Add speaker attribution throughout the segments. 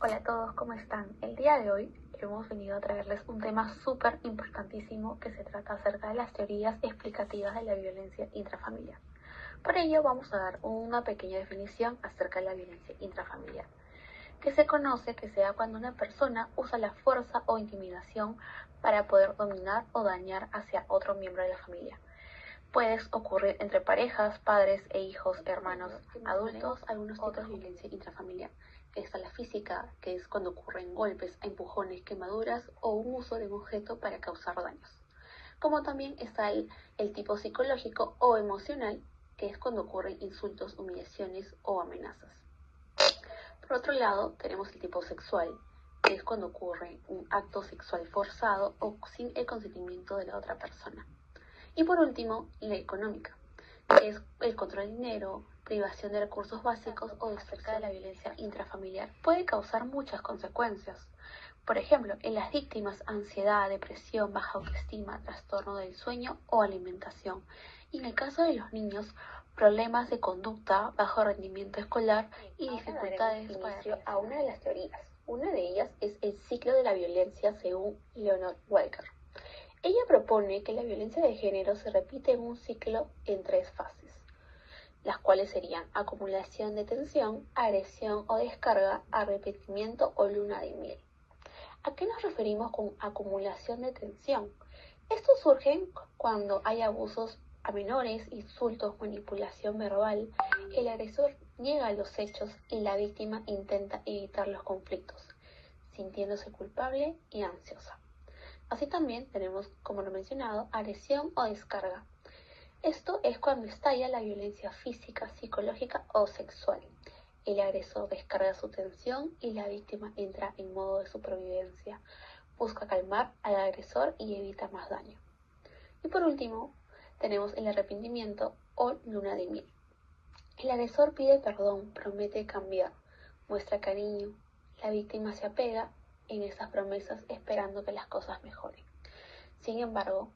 Speaker 1: Hola a todos, ¿cómo están? El día de hoy hemos venido a traerles un tema súper importantísimo que se trata acerca de las teorías explicativas de la violencia intrafamiliar. Por ello vamos a dar una pequeña definición acerca de la violencia intrafamiliar, que se conoce que sea cuando una persona usa la fuerza o intimidación para poder dominar o dañar hacia otro miembro de la familia. Puede ocurrir entre parejas, padres e hijos, hermanos, adultos. Algunos tipos de violencia intrafamiliar. Está la física, que es cuando ocurren golpes, empujones, quemaduras o un uso de un objeto para causar daños. Como también está el tipo psicológico o emocional, que es cuando ocurren insultos, humillaciones o amenazas. Por otro lado, tenemos el tipo sexual, que es cuando ocurre un acto sexual forzado o sin el consentimiento de la otra persona. Y por último, la económica, que es el control del dinero, privación de recursos básicos o acerca de la violencia intrafamiliar. Puede causar muchas consecuencias. Por ejemplo, en las víctimas, ansiedad, depresión, baja autoestima, trastorno del sueño o alimentación. Y en el caso de los niños, problemas de conducta, bajo rendimiento escolar y dificultades para inicio a una de las teorías. Una de ellas es el ciclo de la violencia según Leonard Walker. Ella propone que la violencia de género se repite en un ciclo en 3 fases, las cuales serían acumulación de tensión, agresión o descarga, arrepentimiento o luna de miel. ¿A qué nos referimos con acumulación de tensión? Esto surge cuando hay abusos a menores, insultos, manipulación verbal, el agresor niega los hechos y la víctima intenta evitar los conflictos, sintiéndose culpable y ansiosa. Así también tenemos, como lo he mencionado, agresión o descarga. Esto es cuando estalla la violencia física, psicológica o sexual. El agresor descarga su tensión y la víctima entra en modo de supervivencia. Busca calmar al agresor y evita más daño. Y por último, tenemos el arrepentimiento o luna de miel. El agresor pide perdón, promete cambiar, muestra cariño. La víctima se apega en esas promesas esperando que las cosas mejoren. Sin embargo,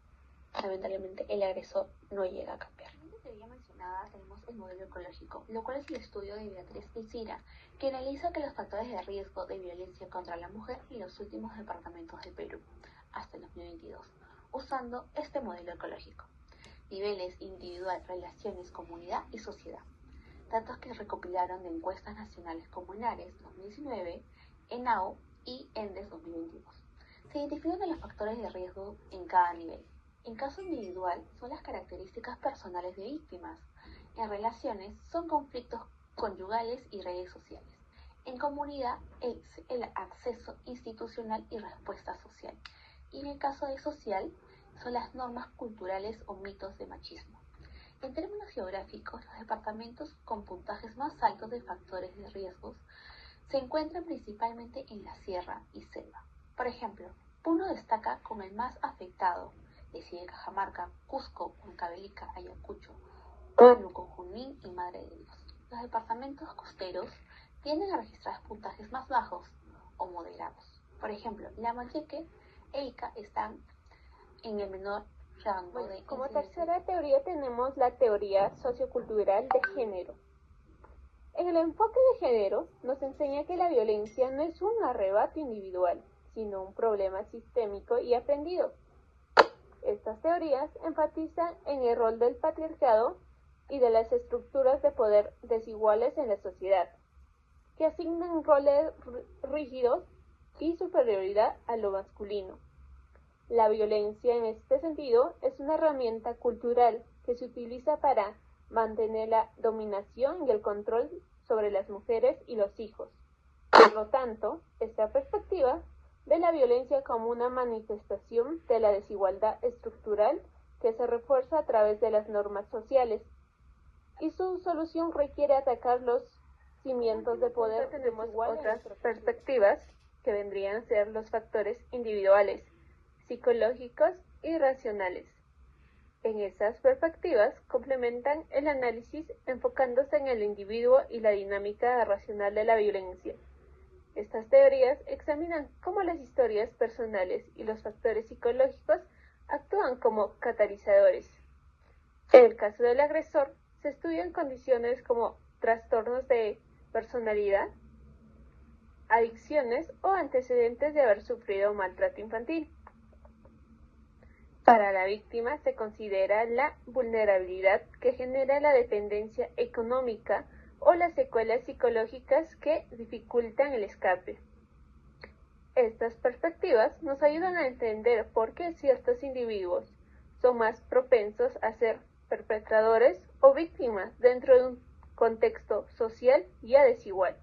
Speaker 1: lamentablemente el agresor no llega a cambiar. En la teoría mencionada tenemos el modelo ecológico, lo cual es el estudio de Beatriz Icira, que analiza que los factores de riesgo de violencia contra la mujer en los últimos departamentos del Perú, hasta el 2022, usando este modelo ecológico. Niveles individual, relaciones, comunidad y sociedad. Datos que recopilaron de encuestas nacionales comunales 2019, ENAO y ENDES 2022. Se identifican los factores de riesgo en cada nivel. En caso individual son las características personales de víctimas. En relaciones son conflictos conyugales y redes sociales. En comunidad es el acceso institucional y respuesta social. Y en el caso de social son las normas culturales o mitos de machismo. En términos geográficos, los departamentos con puntajes más altos de factores de riesgos se encuentran principalmente en la sierra y selva. Por ejemplo, Puno destaca como el más afectado, le sigue Cajamarca, Cusco, Huancavelica, Ayacucho, Huánuco, Junín y Madre de Dios. Los departamentos costeros tienden a registrar puntajes más bajos o moderados. Por ejemplo, Lambayeque e Ica están en el menor rango de
Speaker 2: Como tercera teoría tenemos la teoría sociocultural de género. En el enfoque de género nos enseña que la violencia no es un arrebato individual, sino un problema sistémico y aprendido. Estas teorías enfatizan en el rol del patriarcado y de las estructuras de poder desiguales en la sociedad, que asignan roles rígidos y superioridad a lo masculino. La violencia en este sentido es una herramienta cultural que se utiliza para mantener la dominación y el control sobre las mujeres y los hijos. Por lo tanto, esta perspectiva ve la violencia como una manifestación de la desigualdad estructural que se refuerza a través de las normas sociales, y su solución requiere atacar los cimientos de poder. Tenemos otras perspectivas que vendrían a ser los factores individuales, psicológicos y racionales. En esas perspectivas complementan el análisis enfocándose en el individuo y la dinámica racional de la violencia. Estas teorías examinan cómo las historias personales y los factores psicológicos actúan como catalizadores. En el caso del agresor, se estudian condiciones como trastornos de personalidad, adicciones o antecedentes de haber sufrido maltrato infantil. Para la víctima se considera la vulnerabilidad que genera la dependencia económica o las secuelas psicológicas que dificultan el escape. Estas perspectivas nos ayudan a entender por qué ciertos individuos son más propensos a ser perpetradores o víctimas dentro de un contexto social ya desigual.